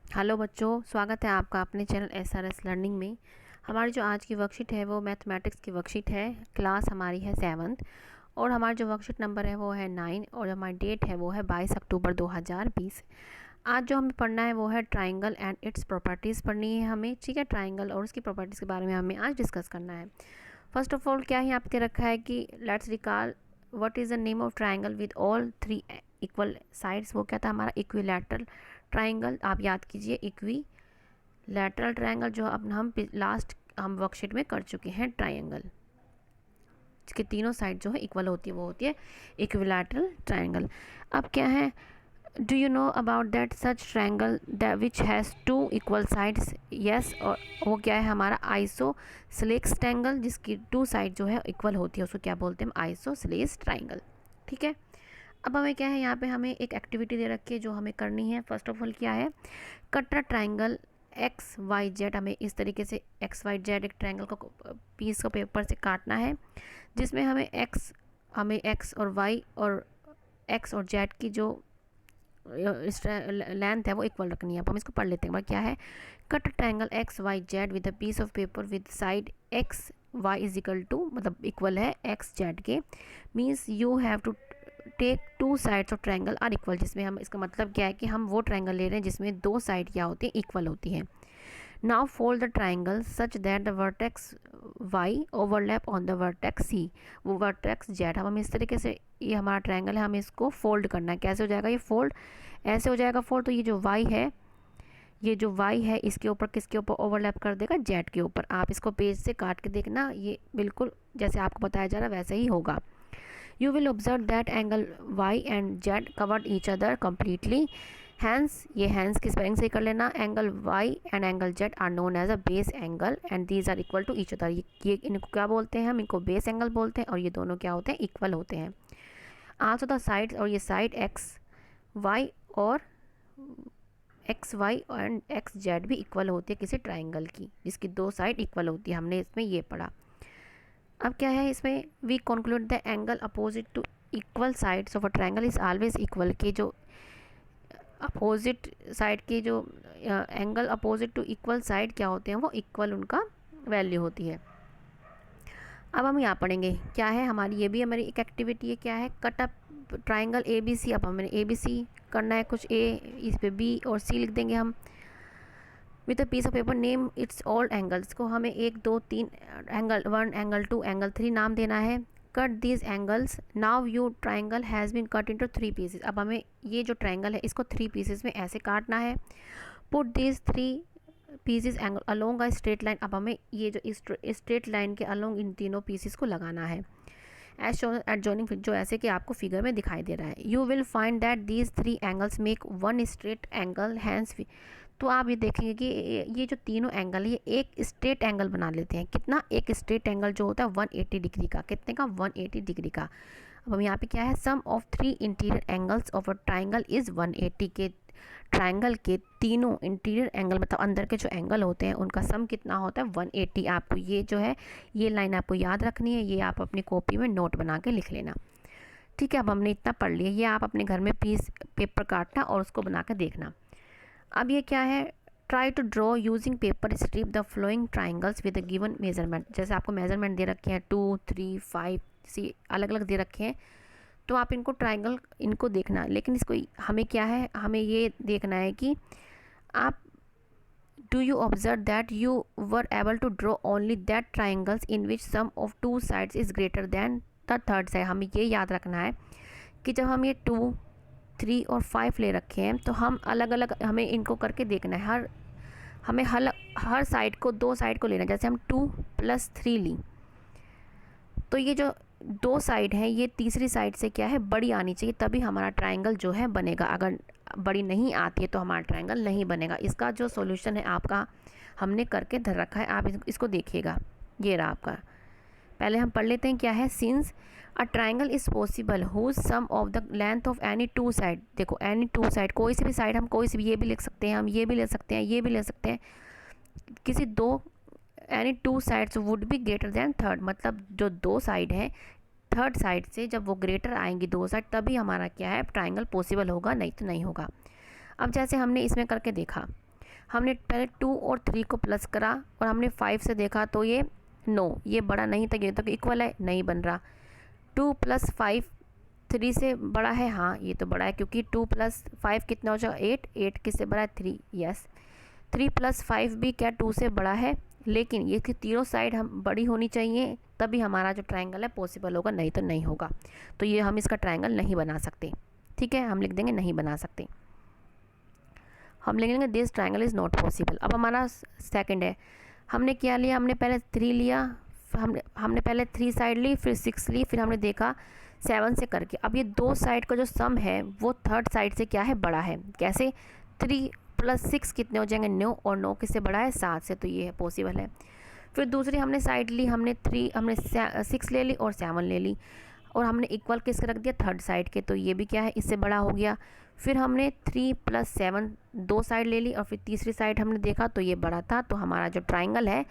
Hello बच्चों, स्वागत है आपका अपने चैनल एसआरएस लर्निंग में। हमारी जो आज की वर्कशीट है वो मैथमेटिक्स की वर्कशीट है। क्लास हमारी है 7th और हमारा जो वर्कशीट नंबर है वो है 9 और हमारी डेट है वो है 22 अक्टूबर 2020। आज जो हमें पढ़ना है वो है ट्राइंगल एंड इट्स प्रॉपर्टीज़ पढ़नी है हमें। ठीक है, ट्राइंगल और उसकी प्रॉपर्टीज़ के बारे में हमें आज डिस्कस करना है। फर्स्ट ऑफ ऑल क्या ही आपके रखा है कि let's recall what is the name of triangle with all 3 equal sides. वो क्या था हमारा इक्विलैटरल ट्राइंगल। आप याद कीजिए इक्वी लैटरल ट्रायंगल जो अब हम वर्कशीट में कर चुके हैं। ट्रायंगल जिसके तीनों साइड जो है इक्वल होती है वो होती है इक्विलैटरल ट्रायंगल। अब क्या है, do you know about that such triangle that which has two equal sides? Yes, और वो क्या है हमारा आइसोसेलेस ट्रायंगल जिसकी टू साइड जो है इक्वल होती है उसको क्या बोलते हैं हम? Isosceles triangle. ठीक है, अब हमें क्या है यहाँ पे हमें एक एक्टिविटी दे रखी है जो हमें करनी है। फर्स्ट ऑफ ऑल क्या है, cut a triangle X Y Z. हमें इस तरीके से एक्स वाई जेड एक ट्राइंगल को पीस को पेपर से काटना है जिसमें हमें एक्स और वाई और एक्स और जेड की जो लेंथ है वो इक्वल रखनी है। अब हम इसको पढ़ लेते हैं। क्या है, cut triangle X Y Z with a piece of paper with side X Y is equal to, मतलब इक्वल है एक्स जेड के। Means you have to take two sides of triangle are equal, जिसमें हम इसका मतलब क्या है कि हम वो ट्रायंगल ले रहे हैं जिसमें दो साइड क्या होती है, इक्वल होती है। Now fold the triangle such that the vertex Y overlap on the vertex C. वो वर्टेक्स जेड, हम इस तरीके से, ये हमारा ट्रायंगल है, हमें इसको फोल्ड करना है। कैसे हो जाएगा ये फोल्ड? ऐसे हो जाएगा फोल्ड। तो ये जो y है इसके ऊपर किसके ऊपर ओवरलैप कर देगा? जेड के ऊपर। आप इसको पेज से काट के देखना, ये बिल्कुल जैसे आपको बताया जा रहा है वैसे ही होगा। You will observe that angle y and z covered each other completely. Hence, ये hence की स्पेलिंग से कर लेना। Angle y and angle z are known as a base angle and these are equal to each other. ये इनको क्या बोलते हैं हम? इनको बेस एंगल बोलते हैं और ये दोनों क्या होते हैं? इक्वल होते हैं। आल्सो द साइड्स, और ये साइड एक्स वाई और X Y and X Z भी इक्वल होती है किसी ट्राइंगल की जिसकी दो साइड इक्वल होती है। हमने इसमें ये पढ़ा। अब क्या है इसमें, we conclude the angle opposite to equal sides of a triangle is always equal. के जो अपोजिट साइड के जो angle opposite to equal side क्या होते हैं, वो इक्वल उनका वैल्यू होती है। अब हम यहाँ पढ़ेंगे क्या है हमारी, ये भी हमारी एक एक्टिविटी है। क्या है, cut up triangle A B C. अब हमें ए बी सी करना है, कुछ ए इस पे बी और सी लिख देंगे हम। With a piece of paper name its all angles को हमें 1 2 3 एंगल 1 एंगल 2 एंगल 3 नाम देना है। Cut these angles. Now you triangle has been cut into 3 pieces. अब हमें ये जो ट्राइंगल है इसको 3 पीसेस में ऐसे काटना है। Put these 3 pieces angle along a straight line. अब हमें ये जो स्ट्रेट लाइन के अलोंग इन तीनों पीसेस को लगाना है एज शोन एट जॉइनिंग, जो ऐसे कि आपको फिगर में दिखाई दे रहा है। You will find that these 3 angles make one straight angle. Hence, तो आप ये देखेंगे कि ये जो तीनों एंगल है ये एक स्ट्रेट एंगल बना लेते हैं। कितना? एक स्ट्रेट एंगल जो होता है 180 डिग्री का। कितने का? 180 डिग्री का। अब हम यहाँ पे क्या है, sum of 3 interior angles of a triangle is 180। के ट्राइंगल के तीनों इंटीरियर एंगल मतलब अंदर के जो एंगल होते हैं उनका सम कितना होता है? 180। आपको ये जो है ये लाइन आपको याद रखनी है, ये आप अपनी कॉपी में नोट बना के लिख लेना। ठीक है, अब हमने इतना पढ़ लिया। ये आप अपने घर में पीस पेपर काटना और उसको बना के देखना। अब ये क्या है, try to draw using paper strip the following triangles with a given measurement. जैसे आपको मेजरमेंट दे रखे हैं 2 3 5 सी अलग अलग दे रखे हैं, तो आप इनको ट्राइंगल इनको देखना। लेकिन इसको हमें क्या है, हमें ये देखना है कि आप do you observe that you were able to draw only that triangles in which sum of 2 sides is greater than the third side. हमें ये याद रखना है कि जब हम ये 2 3 और 5 ले रखे हैं तो हम अलग अलग हमें इनको करके देखना है। हमें हर साइड को, दो साइड को लेना है। जैसे हम 2 + 3 ली तो ये जो दो साइड है ये तीसरी साइड से क्या है, बड़ी आनी चाहिए, तभी हमारा ट्रायंगल जो है बनेगा। अगर बड़ी नहीं आती है तो हमारा ट्रायंगल नहीं बनेगा। इसका जो सॉल्यूशन है आपका हमने करके धर रखा है, आप इसको देखिएगा। ये रहा आपका। पहले हम पढ़ लेते हैं क्या है, since a triangle is possible whose sum of the length of any two side. देखो एनी टू साइड, कोई सी भी साइड, हम कोई सी भी, ये भी लिख सकते हैं, हम ये भी ले सकते हैं, ये भी ले सकते हैं। किसी दो any two sides would be greater than third, मतलब जो दो साइड है थर्ड साइड से जब वो ग्रेटर आएंगी दो साइड तभी हमारा क्या है ट्राइंगल पॉसिबल होगा, नहीं तो नहीं होगा। अब जैसे हमने इसमें करके देखा, हमने पहले 2 और 3 को प्लस करा और हमने 5 से देखा तो ये नो, ये बड़ा नहीं था, ये तो इक्वल है, नहीं बन रहा। 2 + 5 3 से बड़ा है, हाँ ये तो बड़ा है, क्योंकि 2 + 5 कितना हो जाएगा 8, 8 किससे बड़ा है 3, यस। 3 + 5 भी क्या 2 से बड़ा है, लेकिन ये कि तीनों साइड हम बड़ी होनी चाहिए, तभी हमारा जो ट्रायंगल है पॉसिबल होगा, नहीं तो नहीं होगा। तो ये हम इसका ट्रायंगल नहीं बना सकते, ठीक है, हम लिख देंगे नहीं बना सकते। हम लिख लेंगे this triangle is not possible. अब हमारा सेकंड है, हमने क्या लिया, हमने पहले 3 लिया, हमने पहले 3 साइड ली, फिर 6 ली, फिर हमने देखा 7 से करके। अब ये दो साइड का जो सम है वो थर्ड साइड से क्या है बड़ा है। कैसे, 3 + 6 कितने हो जाएंगे 9, और 9 किससे बड़ा है 7 से, तो ये पॉसिबल है। फिर दूसरी हमने साइड ली, हमने 6 ले ली और 7 ले ली, और हमने इक्वल किसके रख दिया थर्ड साइड के, तो ये भी क्या है इससे बड़ा हो गया। फिर हमने 3 + 7 दो साइड ले ली, और फिर तीसरी साइड हमने देखा तो ये बड़ा था, तो हमारा जो ट्रायंगल है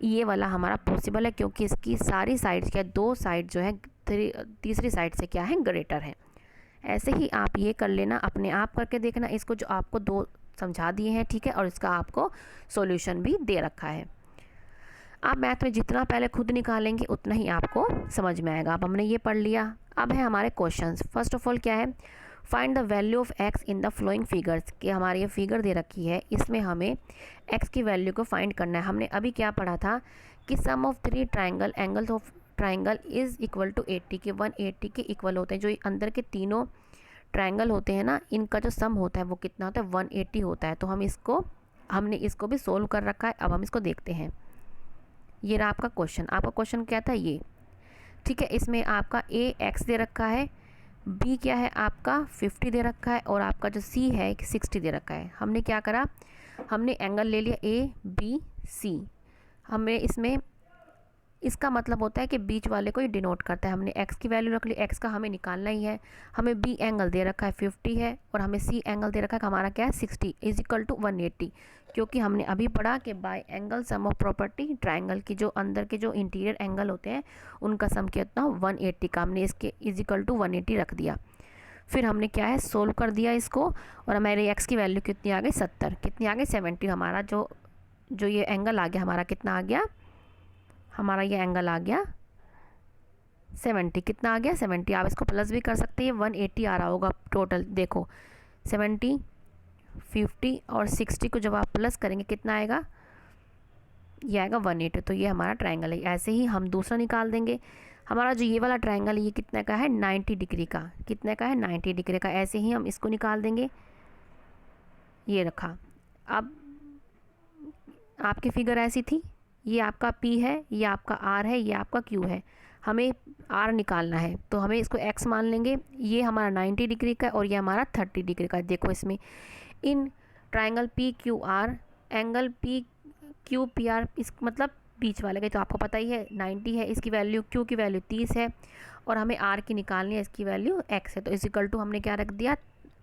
ये वाला हमारा पॉसिबल है, क्योंकि इसकी सारी साइड्स क्या दो साइड जो है तीसरी साइड से क्या है ग्रेटर है। ऐसे ही आप ये कर लेना, अपने आप करके देखना इसको, जो आपको दो समझा दिए हैं, ठीक है, और इसका आपको सॉल्यूशन भी दे रखा है। आप मैथ में जितना पहले खुद निकालेंगे उतना ही आपको समझ में आएगा। अब हमने ये पढ़ लिया, अब है हमारे क्वेश्चंस। फर्स्ट ऑफ ऑल क्या है, find the value of x in the flowing figures, कि हमारी ये फिगर दे रखी है, इसमें हमें एक्स की वैल्यू को फाइंड करना है। हमने अभी क्या पढ़ा था कि sum of 3 triangle angles of triangle is equal to 80 के 180 के इक्वल होते हैं। जो अंदर के तीनों ट्राइंगल होते हैं ना, इनका जो सम होता है वो कितना होता है 180 होता है। तो हमने इसको भी सोल्व कर रखा है। अब हम इसको देखते हैं। ये रहा आपका क्वेश्चन। आपका क्वेश्चन क्या था ये, ठीक है, इसमें आपका ए एक्स दे रखा है, बी क्या है आपका 50 दे रखा है, और आपका जो सी है 60 दे रखा है। हमने क्या करा, हमने एंगल ले लिया ए बी सी। हमें इसमें इसका मतलब होता है कि बीच वाले को ये डिनोट करता है। हमने एक्स की वैल्यू रख ली, एक्स का हमें निकालना ही है। हमें बी एंगल दे रखा है 50 है, और हमें सी एंगल दे रखा है हमारा क्या है 60 इक्वल टू 180, क्योंकि हमने अभी पढ़ा कि bye angle sum of property triangle की जो अंदर के जो इंटीरियर एंगल होते हैं उनका सम कितना 180 का, हमने इसके इक्वल टू 180 रख दिया। फिर हमने क्या है सोल्व कर दिया इसको, और हमारे एक्स की वैल्यू कितनी आ गई 70, कितनी आ गई 70। हमारा जो ये एंगल आ गया हमारा कितना आ गया, हमारा ये एंगल आ गया 70। कितना आ गया 70। आप इसको प्लस भी कर सकते हैं, 180 आ रहा होगा टोटल। देखो 70 50 और 60 को जब आप प्लस करेंगे कितना आएगा, ये आएगा 180। तो ये हमारा ट्रायंगल है। ऐसे ही हम दूसरा निकाल देंगे। हमारा जो ये वाला ट्रायंगल है ये कितने का है 90 डिग्री का, कितने का है 90 डिग्री का। ऐसे ही हम इसको निकाल देंगे, ये रखा। अब आपकी फिगर ऐसी थी, ये आपका P है, ये आपका R है, ये आपका Q है। हमें R निकालना है, तो हमें इसको X मान लेंगे। ये हमारा 90 डिग्री का और ये हमारा 30 डिग्री का। देखो इसमें in triangle PQR angle PQPR इस मतलब बीच वाले का, तो आपको पता ही है 90 है, इसकी वैल्यू Q की वैल्यू 30 है, और हमें R की निकालनी है, इसकी वैल्यू X है। तो इस इक्वल टू हमने क्या रख दिया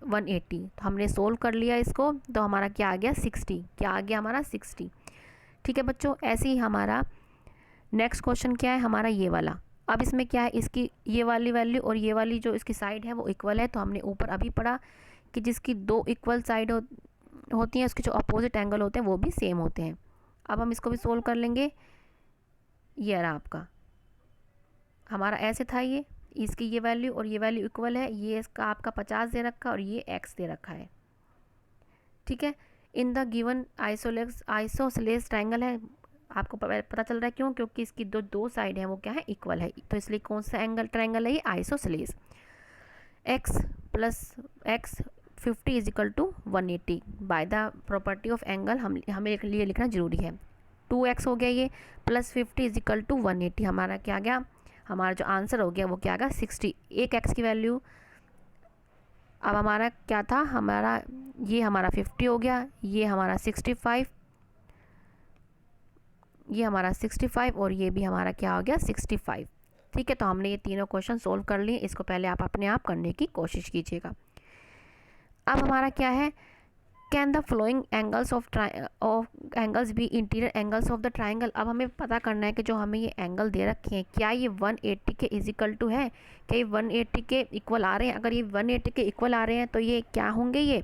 180। तो हमने सोल्व कर लिया इसको, तो हमारा क्या आ गया 60। क्या आ गया हमारा 60। ठीक है बच्चों, ऐसे ही हमारा नेक्स्ट क्वेश्चन क्या है हमारा ये वाला। अब इसमें क्या है, इसकी ये वाली वैल्यू और ये वाली जो इसकी साइड है वो इक्वल है। तो हमने ऊपर अभी पढ़ा कि जिसकी दो इक्वल साइड होती हैं उसके जो अपोजिट एंगल होते हैं वो भी सेम होते हैं। अब हम इसको भी सोल्व कर लेंगे। ये रहा आपका, हमारा ऐसे था ये, इसकी ये वैल्यू और ये वैल्यू इक्वल है। ये इसका आपका 50 दे रखा है और ये x दे रखा है। ठीक है, in the given isosceles triangle है। आपको पता चल रहा है क्यों, क्योंकि इसकी दो साइड है वो क्या है इक्वल है, तो इसलिए कौन सा एंगल ट्रायंगल है ये isosceles. x + x 50 is equal to 180 by the property of angle हमें लिए लिखना जरूरी है। 2x हो गया ये, प्लस 50 इज इक्वल टू 180। हमारा क्या आ गया, हमारा जो आंसर हो गया वो क्या आ गया 60। एक x की वैल्यू अब हमारा क्या था, हमारा ये हमारा 50 हो गया, ये हमारा 65, ये हमारा 65 और ये भी हमारा क्या हो गया 65। ठीक है, तो हमने ये तीनों क्वेश्चन सोल्व कर लिए। इसको पहले आप अपने आप करने की कोशिश कीजिएगा। अब हमारा क्या है, can the following angles of angles be interior angles of the triangle. अब हमें पता करना है कि जो हमें ये एंगल दे रखे हैं क्या ये 180 के इज इक्वल टू है, क्या ये 180 के इक्वल आ रहे हैं। अगर ये 180 के इक्वल आ रहे हैं तो ये क्या होंगे, ये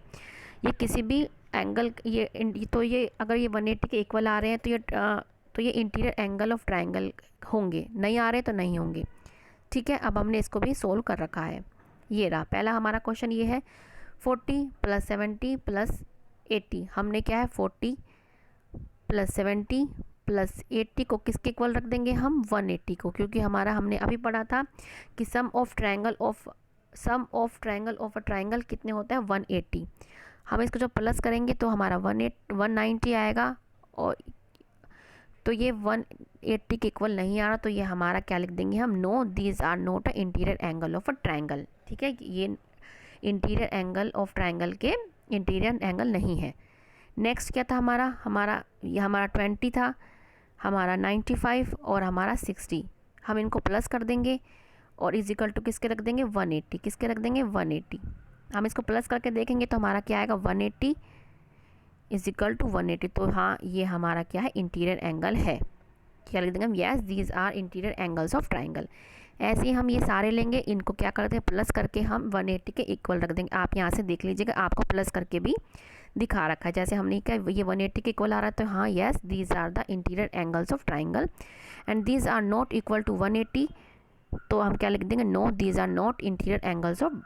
किसी भी एंगल ये अगर ये 180 के इक्वल आ रहे हैं तो ये इंटीरियर एंगल ऑफ ट्रायंगल होंगे, नहीं आ रहे तो नहीं होंगे। ठीक है, अब हमने इसको भी सोल्व कर रखा है। ये रहा पहला हमारा क्वेश्चन, ये है 40 + 70 + 80। हमने क्या है 40 + 70 + 80 को किसके इक्वल रख देंगे हम 180 को, क्योंकि हमारा हमने अभी पढ़ा था कि sum of triangle of a triangle कितने होता है 180। हम इसको जब प्लस करेंगे तो हमारा 190 आएगा, और तो ये 180 के इक्वल नहीं आ रहा, तो ये हमारा क्या लिख देंगे हम, no these are not a interior angle of a triangle. ठीक है, ये इंटीरियर एंगल ऑफ ट्रायंगल के इंटीरियर एंगल नहीं है। नेक्स्ट क्या था हमारा 20 था, हमारा 95 और हमारा 60। हम इनको प्लस कर देंगे और इज इक्वल टू किसके रख देंगे 180, किसके रख देंगे 180। हम इसको प्लस करके देखेंगे तो हमारा क्या आएगा 180 इज इक्वल टू 180। तो हाँ, ये हमारा क्या है इंटीरियर एंगल है। क्या लिख देंगे हम, yes these are interior angles of triangle. ऐसे ही हम ये सारे लेंगे, इनको क्या करते हैं प्लस करके हम 180 के इक्वल रख देंगे। आप यहाँ से देख लीजिएगा, आपको प्लस करके भी दिखा रखा है। जैसे हमने क्या ये 180 के इक्वल आ रहा है, तो हाँ yes these are the interior angles of triangle and these are not equal to 180। तो हम क्या लिख देंगे, no these are not interior angles of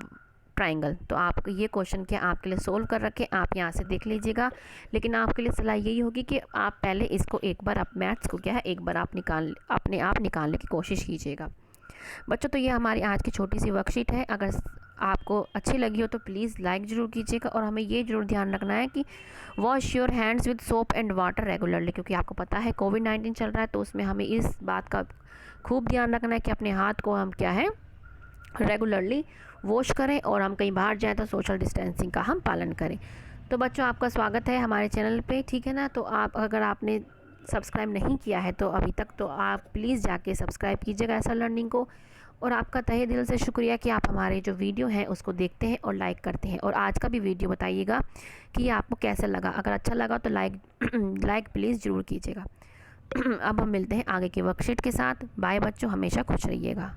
triangle. तो आपको ये क्वेश्चन क्या आपके लिए सोल्व कर रखे, आप यहाँ से देख लीजिएगा। लेकिन आपके लिए सलाह यही होगी कि आप पहले इसको एक बार आप मैथ्स को क्या है एक बार आप अपने आप निकालने की कोशिश कीजिएगा बच्चों। तो ये हमारी आज की छोटी सी वर्कशीट है। अगर आपको अच्छी लगी हो तो प्लीज़ लाइक ज़रूर कीजिएगा, और हमें ये ज़रूर ध्यान रखना है कि wash your hands with soap and water regularly, क्योंकि आपको पता है कोविड-19 चल रहा है, तो उसमें हमें इस बात का खूब ध्यान रखना है कि अपने हाथ को हम क्या है रेगुलरली वॉश करें, और हम कहीं बाहर जाएँ तो सोशल डिस्टेंसिंग का हम पालन करें। तो बच्चों, आपका स्वागत है हमारे चैनल पे, ठीक है ना। तो आप अगर आपने सब्सक्राइब नहीं किया है तो अभी तक, तो आप प्लीज़ जाके सब्सक्राइब कीजिएगा ऐसा लर्निंग को। और आपका तहे दिल से शुक्रिया कि आप हमारे जो वीडियो हैं उसको देखते हैं और लाइक करते हैं। और आज का भी वीडियो बताइएगा कि ये आपको कैसा लगा। अगर अच्छा लगा तो लाइक प्लीज़ ज़रूर कीजिएगा। अब हम मिलते हैं आगे की वर्कशीट के साथ। बाय बच्चों, हमेशा खुश रहिएगा।